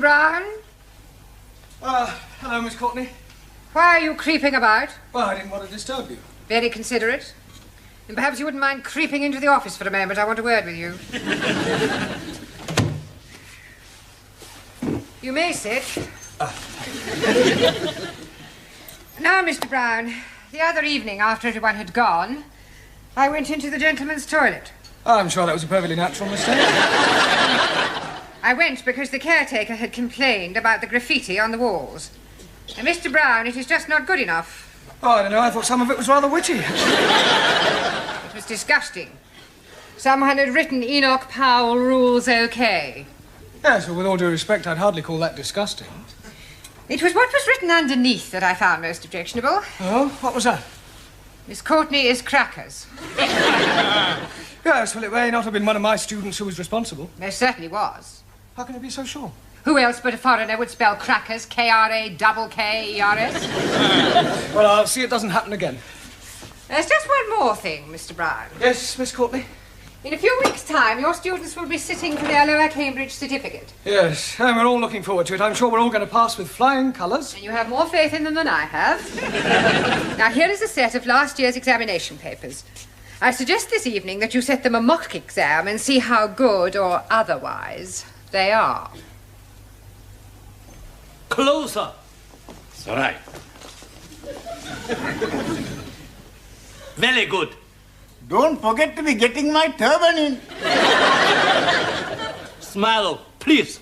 Brown? Hello, Miss Courtney. Why are you creeping about? Well, I didn't want to disturb you. Very considerate. And perhaps you wouldn't mind creeping into the office for a moment. I want a word with you. You may sit. Now, Mr. Brown, the other evening after everyone had gone, I went into the gentleman's toilet. I'm sure that was a perfectly natural mistake. I went because the caretaker had complained about the graffiti on the walls. And, Mr. Brown, it is just not good enough. Oh, I don't know. I thought some of it was rather witty. It was disgusting. Someone had written Enoch Powell rules okay. Yes, well, with all due respect, I'd hardly call that disgusting. It was what was written underneath that I found most objectionable. Oh, what was that? Miss Courtney is crackers. Yes, well, it may not have been one of my students who was responsible. Most certainly was. How can you be so sure? Who else but a foreigner would spell crackers, K-R-A-K-K-E-R-S? Well, I'll see it doesn't happen again. There's just one more thing, Mr. Brown. Yes, Miss Courtney? In a few weeks' time, your students will be sitting for their lower Cambridge certificate. Yes, and we're all looking forward to it. I'm sure we're all going to pass with flying colours. And you have more faith in them than I have. Now, here is a set of last year's examination papers. I suggest this evening that you set them a mock exam and see how good or otherwise they are. Closer. It's all right. Very good. Don't forget to be getting my turban in. Smile, please.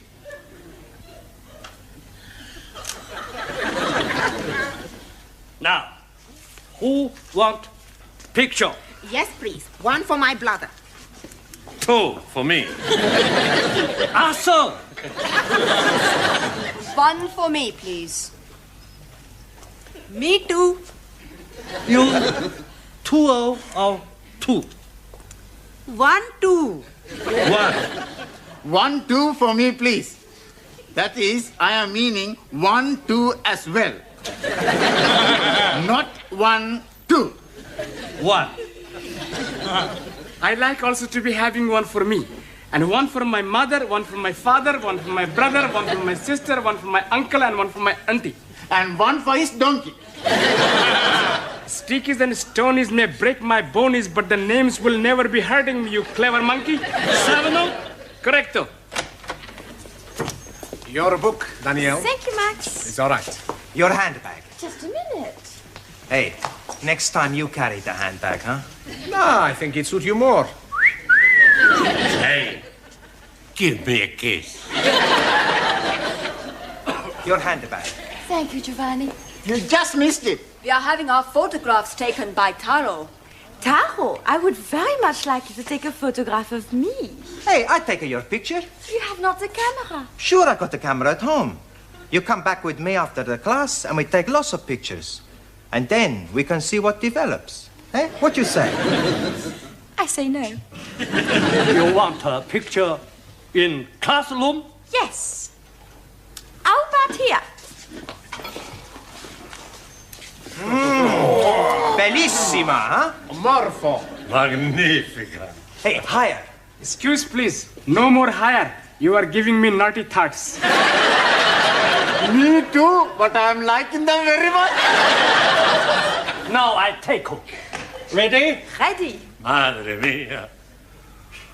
Now, who want picture? Yes, please. One for my brother. Two for me. Awesome. One for me, please. Me too. You two or two? 1, 2. One. 1, 2 for me, please. That is, I am meaning 1, 2 as well. Not 1, 2. One. I'd like also to be having one for me. And one for my mother, one for my father, one for my brother, one for my sister, one for my uncle, and one for my auntie. And one for his donkey. Stickies and stonies may break my bonies, but the names will never be hurting me, you clever monkey. Savano? Correcto. Your book, Danielle. Thank you, Max. It's all right. Your handbag. Just a minute. Hey, next time you carry the handbag, huh? No, I think it suits you more. Hey, give me a kiss. Your handbag. Thank you, Giovanni. You just missed it. We are having our photographs taken by Taro. Taro, I would very much like you to take a photograph of me. Hey, I take your picture. You have not a camera. Sure, I got the camera at home. You come back with me after the class and we take lots of pictures. And then we can see what develops. Eh? What you say? I say no. You want a picture in classroom? Yes. How about here? Bellissima, huh? Morpho. Magnifica. Hey, higher. Excuse, please. No more higher. You are giving me naughty thoughts. Me too, but I'm liking them very much. Now I take her. Ready? Ready. Madre mia.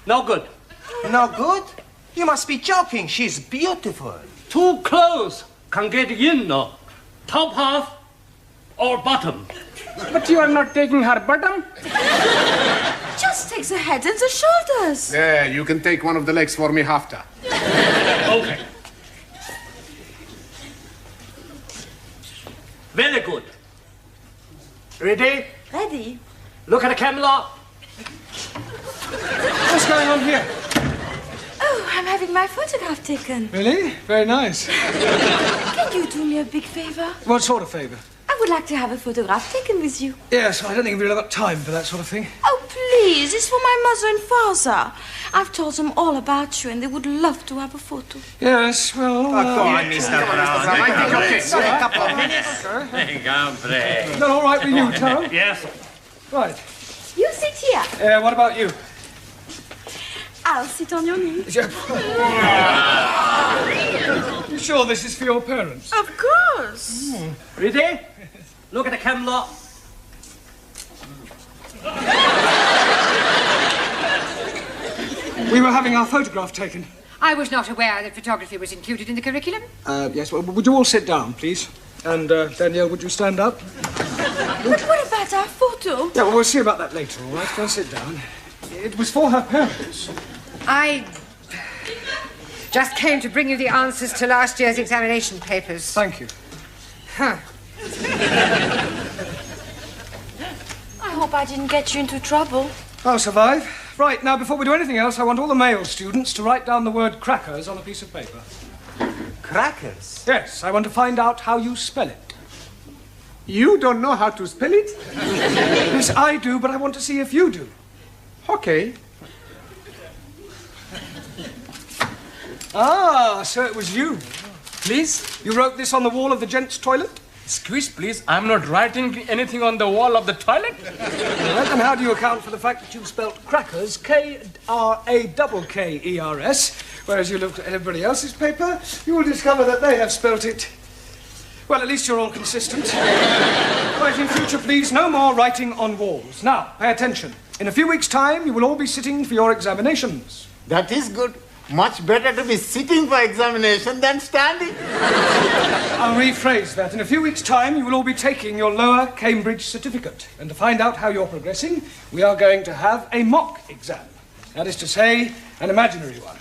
No good. No good? You must be joking. She's beautiful. Too close. Can't get in, no. Top half or bottom. But you are not taking her bottom? Just take the head and the shoulders. There, you can take one of the legs for me after. Okay. Very good. Ready? Ready. Look at the camera. What's going on here? Oh, I'm having my photograph taken. Really? Very nice. Can you do me a big favor? What sort of favour? I would like to have a photograph taken with you. Yes, I don't think we've really got time for that sort of thing. Oh, please. It's for my mother and father. I've told them all about you, and they would love to have a photo. Yes, well... Go on, Mr. Brown. I think okay. Sorry, a couple of minutes. Is that all right with you, Taro? Yes. Right. You sit here. What about you? I'll sit on your knee. You sure this is for your parents? Of course. Ready? Look at the camera. We were having our photograph taken. I was not aware that photography was included in the curriculum. Yes, well, would you all sit down, please? And, Danielle, would you stand up? But what about our photo? Yeah, well, we'll see about that later, all right? Go and sit down. It was for her parents. I just came to bring you the answers to last year's examination papers. Thank you. Huh. I hope I didn't get you into trouble. I'll survive. Right, now, before we do anything else, I want all the male students to write down the word crackers on a piece of paper. Crackers? Yes, I want to find out how you spell it. You don't know how to spell it? Yes, I do, but I want to see if you do. Okay. Ah, so it was you. Please? You wrote this on the wall of the gents' toilet? Excuse, please. I'm not writing anything on the wall of the toilet. Well, then how do you account for the fact that you've spelt crackers, K-R-A-K-K-E-R-S, whereas you looked at everybody else's paper, you will discover that they have spelt it. Well, at least you're all consistent. Right, in future, please, no more writing on walls. Now, pay attention. In a few weeks' time, you will all be sitting for your examinations. That is good. Much better to be sitting for examination than standing. I'll rephrase that. In a few weeks' time, you will all be taking your lower Cambridge certificate. And to find out how you're progressing, we are going to have a mock exam. That is to say, an imaginary one.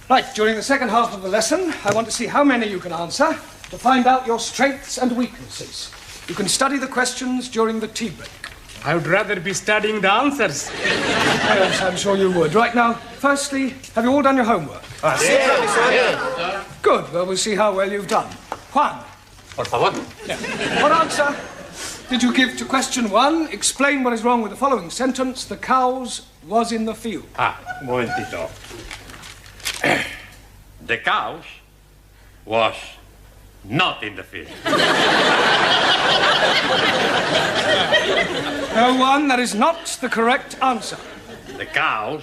Right, during the second half of the lesson, I want to see how many you can answer to find out your strengths and weaknesses. You can study the questions during the tea break. I would rather be studying the answers. Yes, I'm sure you would. Right now, firstly, have you all done your homework? Yeah. Good. Well, we'll see how well you've done. Juan. Por favor. What answer did you give to question 1? Explain what is wrong with the following sentence. The cows was in the field. Un momentito. The cows was not in the field. No, Juan, that is not the correct answer. The cows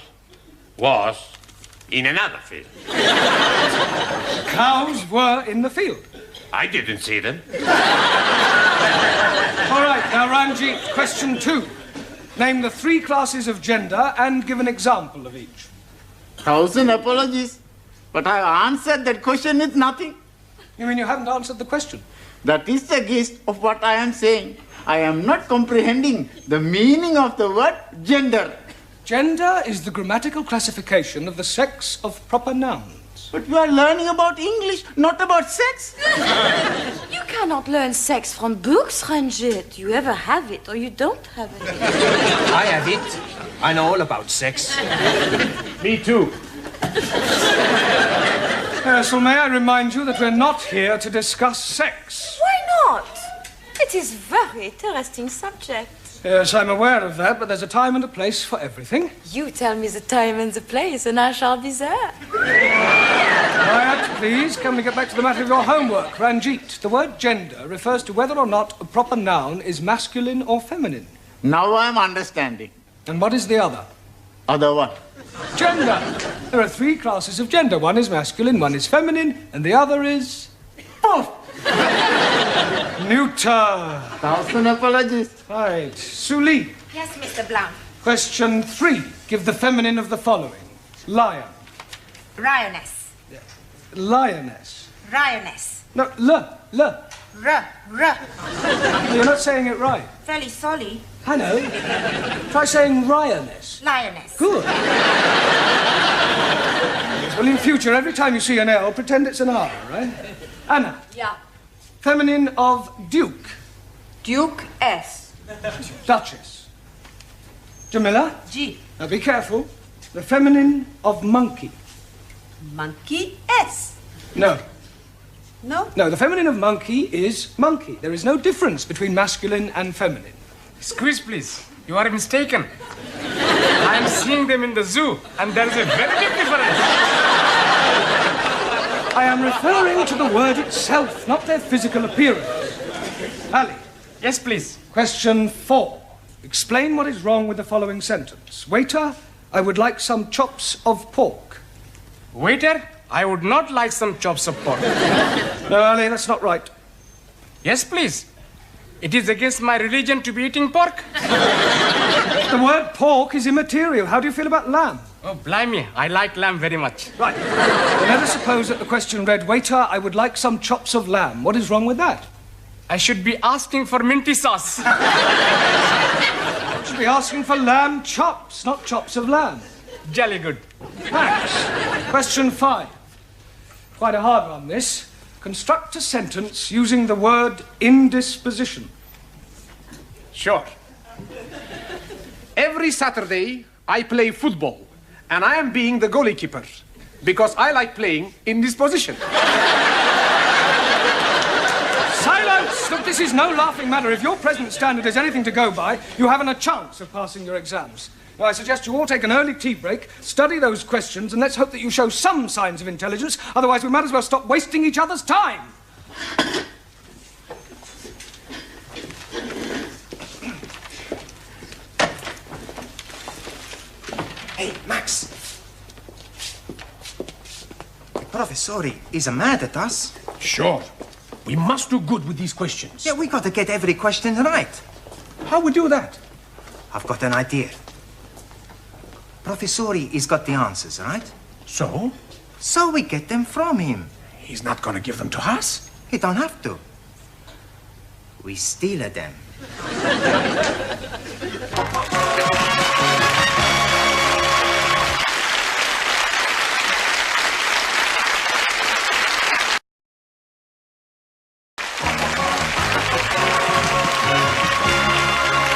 was in another field. Cows were in the field. I didn't see them. All right, now, Ranjit, question 2. Name the 3 classes of gender and give an example of each. 1,000 apologies. But I answered that question with nothing. You mean you haven't answered the question? That is the gist of what I am saying. I am not comprehending the meaning of the word gender. Gender is the grammatical classification of the sex of proper nouns. But we are learning about English, not about sex. You cannot learn sex from books, Ranjit. You either have it or you don't have it. I have it. I know all about sex. Me too. So may I remind you that we're not here to discuss sex. Why not? It is a very interesting subject. Yes, I'm aware of that, but there's a time and a place for everything. You tell me the time and the place, and I shall be there. Quiet, please. Can we get back to the matter of your homework? Ranjit, the word gender refers to whether or not a proper noun is masculine or feminine. Now I am understanding. And what is the other? Other what? Gender. There are 3 classes of gender. One is masculine, one is feminine, and the other is... Oh, neuter. 1,000 apologies. Right. Suli, Yes, Mr. Blount. question 3. Give the feminine of the following. Lion. Lioness. Lioness. Lioness. No, l. R. You're not saying it right. Fairly sorry. I know. Try saying lioness. Lioness. Good. Well, in future, every time you see an L, pretend it's an R, right? Anna. Yeah. Feminine of duke. Duke S. Duchess. Jamila. G. Now be careful. The feminine of monkey. Monkey S. No. No? No, the feminine of monkey is monkey. There is no difference between masculine and feminine. Excuse, please. You are mistaken. I am seeing them in the zoo, and there is a very big difference. I am referring to the word itself, not their physical appearance. Ali. Yes, please. Question 4. Explain what is wrong with the following sentence. Waiter, I would like some chops of pork. Waiter, I would not like some chops of pork. No, Ali, that's not right. Yes, please. It is against my religion to be eating pork. The word pork is immaterial. How do you feel about lamb? Oh, blimey, I like lamb very much. Right. Well, let us suppose that the question read, waiter, I would like some chops of lamb. What is wrong with that? I should be asking for minty sauce. You should be asking for lamb chops, not chops of lamb. Jolly good. Max, question 5. Quite a hard one, this. Construct a sentence using the word indisposition. Sure. Every Saturday, I play football, and I am being the goalkeeper because I like playing in this position. Silence! Look, this is no laughing matter. If your present standard is anything to go by, you haven't a chance of passing your exams. Now, I suggest you all take an early tea break, study those questions, and let's hope that you show some signs of intelligence. Otherwise, we might as well stop wasting each other's time. Hey, Max. The professor is mad at us. Sure. We must do good with these questions. Yeah, we got to get every question right. How we do that? I've got an idea. Professori has got the answers, right? So? So we get them from him. He's not going to give them to us? He don't have to. We steal them.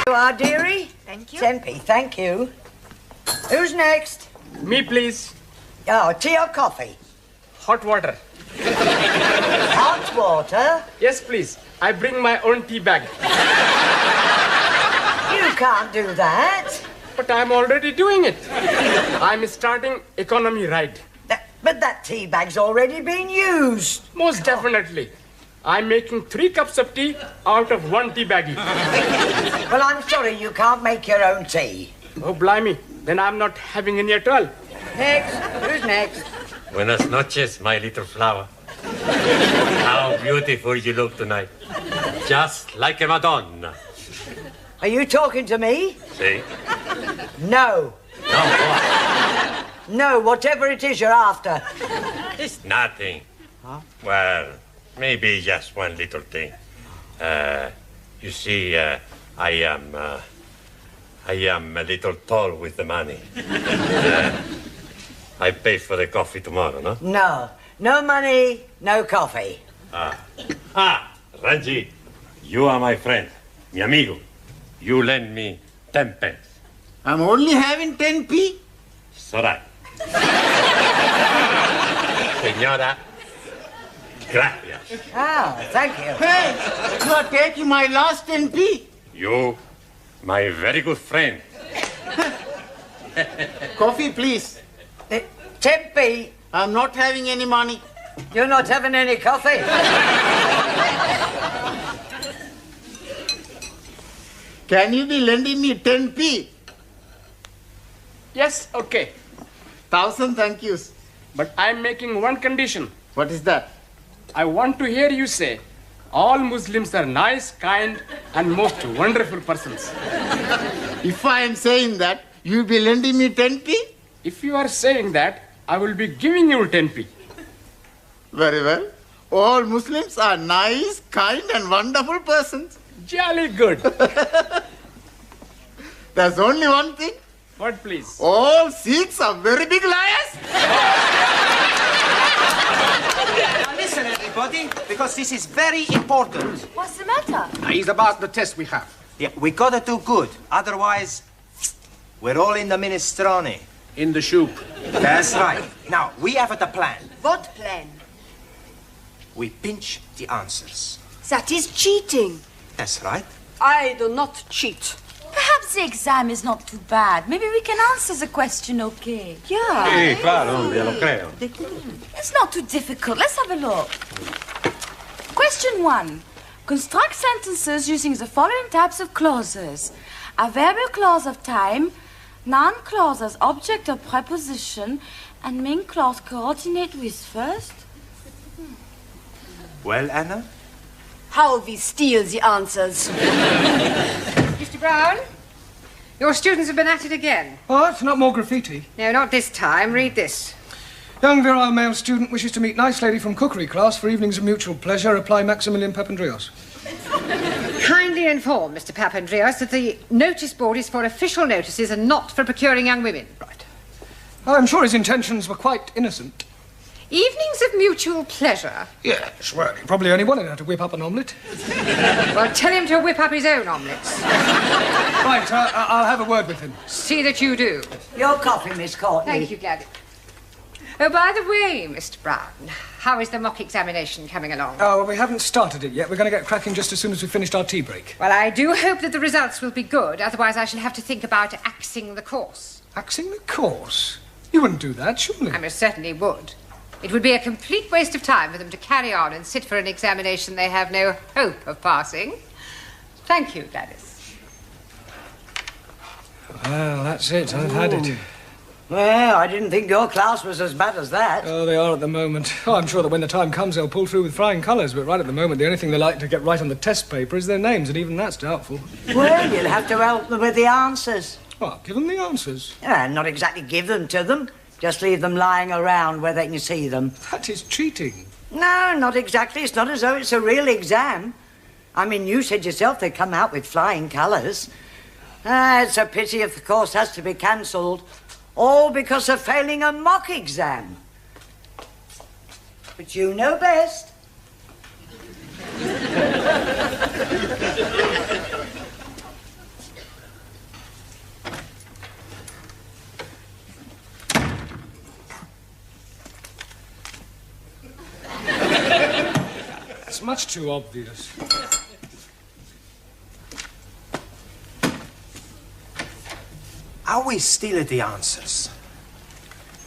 You are, dearie? Thank you. Tempe, thank you. Who's Me, please. Oh, tea or coffee? Hot water. Hot water? Yes, please. I bring my own tea bag. You can't do that. But I'm already doing it. I'm starting economy ride. But that tea bag's already been used. Most definitely. I'm making 3 cups of tea out of 1 tea baggie. Well, I'm sorry you can't make your own tea. Oh, blimey. Then I'm not having any at all. Next. Who's next? Buenas noches, my little flower. How beautiful you look tonight. Just like a Madonna. Are you talking to me? See? No. No, what? No, whatever it is you're after. It's nothing. Huh? Well, maybe just one little thing. You see, I am a little tall with the money. I pay for the coffee tomorrow, no? No. No money, no coffee. Ranji, you are my friend, mi amigo. You lend me 10 pence. I'm only having 10p. So that. Señora, gracias. Oh, thank you. Hey, you are taking my last 10p. You, my very good friend. Coffee, please. Tempe. I'm not having any money. You're not having any coffee? Can you be lending me 10p? Yes, okay. 1,000 thank yous. But I'm making one condition. What is that? I want to hear you say, all Muslims are nice, kind, and most wonderful persons. If I am saying that, you'll be lending me 10p? If you are saying that, I will be giving you 10p. Very well. All Muslims are nice, kind, and wonderful persons. Jolly good. There's only one thing. What, please? All Sikhs are very big liars. Now listen, everybody, because this is very important. What's the matter? It's about the test we have. Yeah, we gotta do good. Otherwise, we're all in the minestrone. In the soup. That's right. Now, we have the plan. What plan? We pinch the answers. That is cheating. That's right. I do not cheat. Perhaps the exam is not too bad. Maybe we can answer the question okay. Yeah. Sí, claro, ya lo creo. It's not too difficult. Let's have a look. Question 1. Construct sentences using the following types of clauses. A verbal clause of time, Noun clauses object or preposition and main clause coordinate with first. Well, Anna? How we steal the answers. Mr. Brown, your students have been at it again. What? Not more graffiti? No, not this time. Read this. Young virile male student wishes to meet nice lady from cookery class for evenings of mutual pleasure. Reply Maximilian Papandreou. Kindly inform Mr. Papandreou that the notice board is for official notices and not for procuring young women. Right. I'm sure his intentions were quite innocent. Evenings of mutual pleasure? Yes, well, he probably only wanted her to whip up an omelette. Well, tell him to whip up his own omelettes. Right, I'll have a word with him. See that you do. Your coffee, Miss Courtney. Thank you, Gladys. Oh, by the way, Mr. Brown, how is the mock examination coming along? Oh, well, we haven't started it yet. We're going to get cracking just as soon as we've finished our tea break. Well, I do hope that the results will be good. Otherwise, I shall have to think about axing the course. Axing the course? You wouldn't do that, surely? I most certainly would. It would be a complete waste of time for them to carry on and sit for an examination they have no hope of passing. Thank you, Gladys. Well, that's it. I've had it. Well, I didn't think your class was as bad as that. Oh, they are at the moment. Oh, I'm sure that when the time comes, they'll pull through with flying colours, but right at the moment, the only thing they like to get right on the test paper is their names, and even that's doubtful. Well, you'll have to help them with the answers. What, give them the answers? Not exactly give them to them. Just leave them lying around where they can see them. That is cheating. No, not exactly. It's not as though it's a real exam. I mean, you said yourself they come out with flying colours. It's a pity if the course has to be cancelled. All because of failing a mock exam. But you know best. It's much too obvious. Are we still at the answers?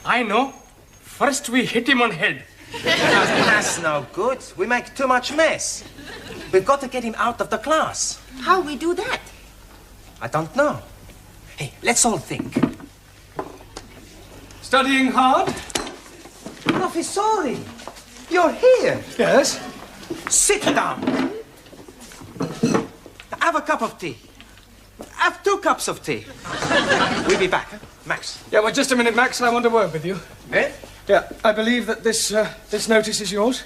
I know. First we hit him on head. That's no good. We make too much mess. We've got to get him out of the class. How we do that? I don't know. Hey, let's all think. Studying hard? Professori, you're here. Yes? Sit down. Have a cup of tea. Have 2 cups of tea. We'll be back, huh? Max. Yeah, well, just a minute, Max, and I want to work with you. Eh? Yeah, I believe that this notice is yours.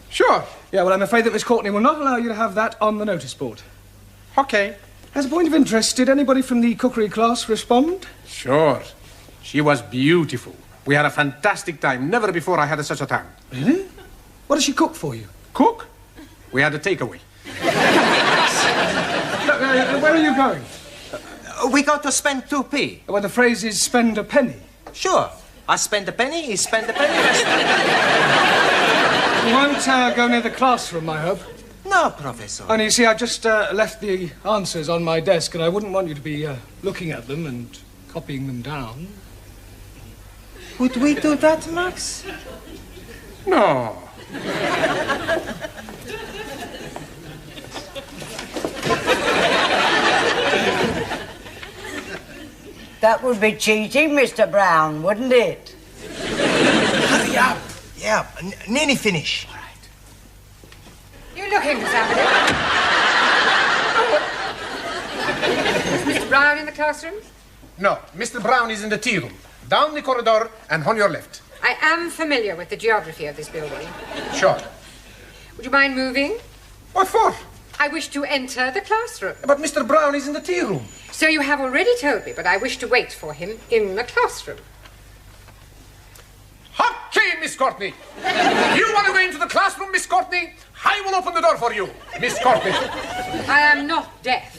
Sure. Yeah, well, I'm afraid that Miss Courtney will not allow you to have that on the notice board. Okay. As a point of interest, did anybody from the cookery class respond? Sure. She was beautiful. We had a fantastic time. Never before I had such a time. Really? What does she cook for you? Cook? We had a takeaway. Where are you going? We got to spend 2p. Well, the phrase is spend a penny. Sure. I spend a penny, he spend a penny. You won't go near the classroom, I hope. No, Professor. Only, you see, I've just left the answers on my desk, and I wouldn't want you to be looking at them and copying them down. Would we do that, Max? No. That would be cheating, Mr. Brown, wouldn't it? Hurry up. Yeah, nearly finish. All right. You looking for somebody? Is Mr. Brown in the classroom? No, Mr. Brown is in the tea room. Down the corridor and on your left. I am familiar with the geography of this building. Sure. Would you mind moving? What for? I wish to enter the classroom. But Mr. Brown is in the tea room. So you have already told me, but I wish to wait for him in the classroom. Okay, Miss Courtney. You want to go into the classroom, Miss Courtney? I will open the door for you, Miss Courtney. I am not deaf.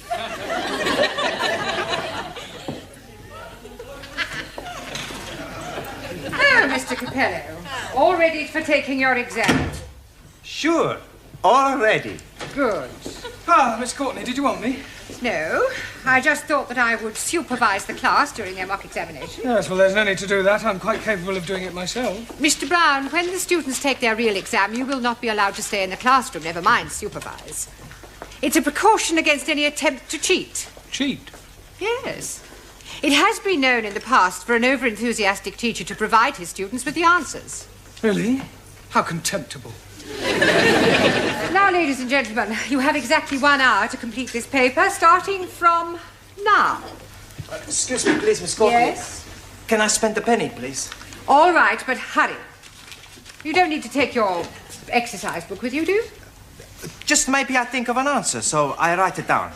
Oh, Mr. Capello, all ready for taking your exam? Sure. All ready. Good. Ah, Miss Courtney, did you want me? No, I just thought that I would supervise the class during their mock examination. Yes, well, there's no need to do that. I'm quite capable of doing it myself. Mr. Brown, when the students take their real exam, you will not be allowed to stay in the classroom, never mind supervise. It's a precaution against any attempt to cheat. Cheat? Yes. It has been known in the past for an over-enthusiastic teacher to provide his students with the answers. Really? How contemptible. Now, ladies and gentlemen, you have exactly 1 hour to complete this paper, starting from now. Excuse me, please, Miss Courtney. Yes? Can I spend a penny, please? All right, but hurry. You don't need to take your exercise book with you, do you? Just maybe I think of an answer, so I write it down.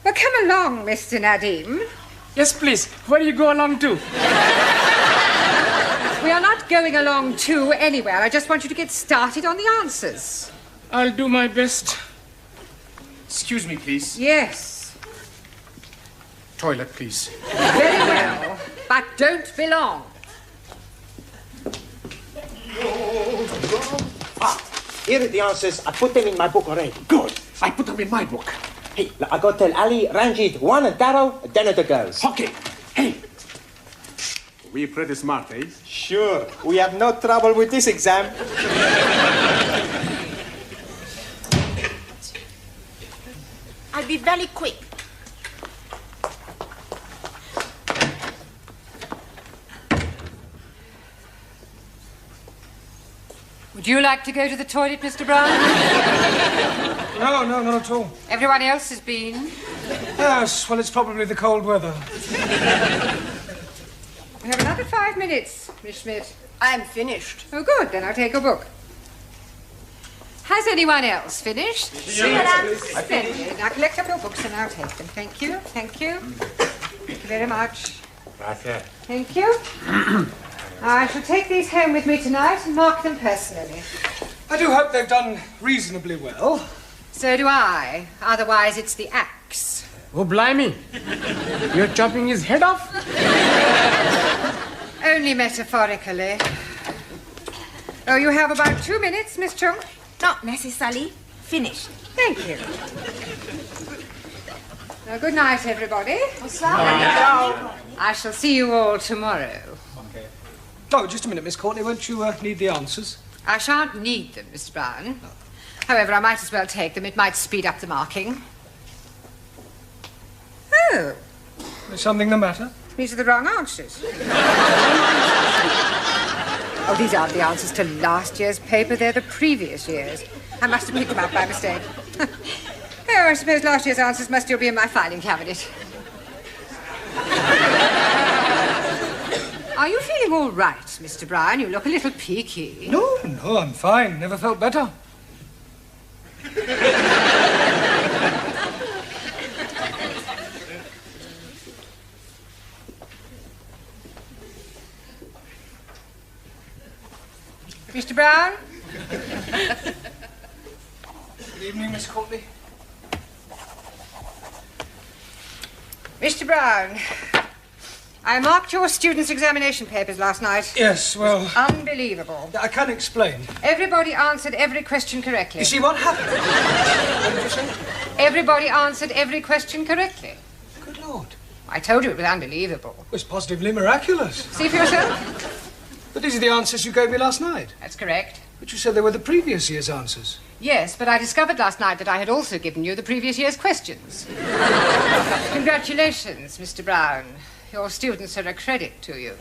Well, come along, Mr. Nadim. Yes, please. Where do you go along to? We are not going along to anywhere. I just want you to get started on the answers. I'll do my best. Excuse me, please. Yes. Toilet, please. Very well, but don't be long. Here are the answers. I put them in my book already. Good. I put them in my book. Hey, I go tell Ali, Ranjit, Juan and Taro, then the girls. Okay. Hey. We're pretty smart, eh? Sure. We have no trouble with this exam. I'll be very quick. Would you like to go to the toilet, Mr. Brown? No, not at all. Everyone else has been. Yes, well, it's probably the cold weather. We have another 5 minutes, Miss Schmidt. I'm finished. Oh, good. Then I'll take a book. Has anyone else finished? Splendid. Now collect up your books and I'll take them. Thank you. Thank you. Thank you very much. Gracias. Thank you. I shall take these home with me tonight and mark them personally. I do hope they've done reasonably well. So do I. Otherwise, it's the axe. Oh, blimey. You're chopping his head off? Only metaphorically. Oh, you have about 2 minutes, Miss Chung. Not necessarily. Finished. Thank you. Now, good night, everybody. I shall see you all tomorrow. Oh, just a minute, Miss Courtney. Won't you need the answers? I shan't need them, Mr. Brown. However, I might as well take them. It might speed up the marking. Oh. Is something the matter? These are the wrong answers. Oh, these aren't the answers to last year's paper. They're the previous year's. I must have picked them up by mistake. Oh, I suppose last year's answers must still be in my filing cabinet. Are you feeling all right, Mr. Brown? You look a little peaky. No, I'm fine. Never felt better. Mr. Brown? Good evening, Miss Courtney. Mr. Brown, I marked your students' examination papers last night. Yes, well... Unbelievable. I can explain. Everybody answered every question correctly. You see, what happened? What did you say? Everybody answered every question correctly. Good Lord. I told you it was unbelievable. It was positively miraculous. See for yourself? But these are the answers you gave me last night. That's correct. But you said they were the previous year's answers. Yes, but I discovered last night that I had also given you the previous year's questions. Congratulations, Mr. Brown. Your students are a credit to you.